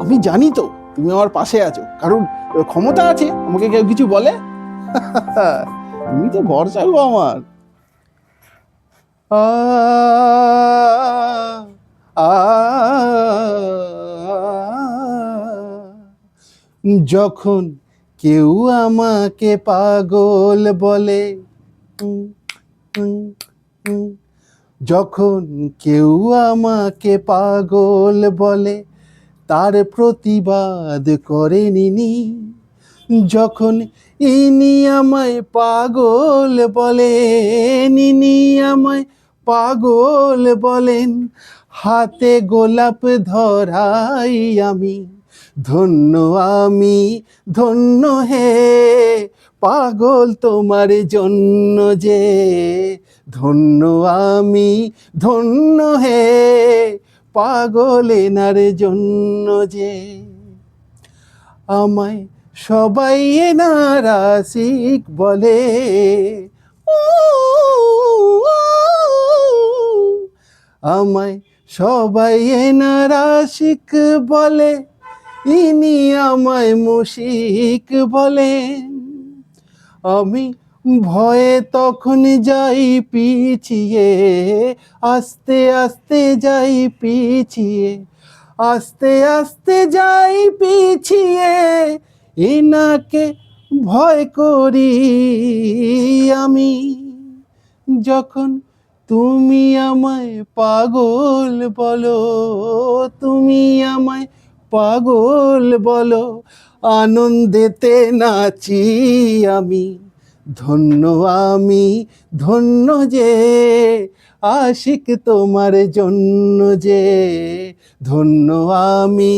আমি জানি তো তুমি আমার পাশে আছো, কারণ ক্ষমতা আছে আমাকে কেউ কিছু বলে? তুমি তো ভরসা গো আমার। আ আ যখন কেউ আমাকে পাগল বলে, উম, উম, উম, যখন কেউ আমাকে পাগল বলে, তার প্রতিবাদ করেনি। যখন ইনি আমায় পাগল বলেন, ইনি আমায় পাগল বলেন, হাতে গোলাপ ধরাই আমি ধন্য, আমি ধন্য হে, পাগল তোমার জন্য যে, ধন্য আমি ধন্য হে, পাগল এনার জন্য যে। আমায় সবাই এনার আশিক বলে, উ, আমায় সবাই এনার আশিক বলে, ইনি আমায় মুশিক বলেন। আমি ভয়ে তখন যাই পিছিয়ে, আস্তে আস্তে যাই পিছিয়ে, আস্তে আস্তে যাই পিছিয়ে, এনাকে ভয় করি আমি। যখন তুমি আমায় পাগল বলো, তুমি আমায় পাগল বলো, আনন্দেতে নাচি আমি ধন্য, আমি ধন্য যে, আশিক তোমার জন্য যে, ধন্য আমি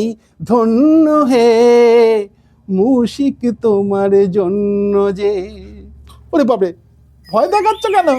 ধন্য হে, মুশিক তোমার জন্য যে। ওরে বাপরে, ভয় দেখাচ্ছ কেন?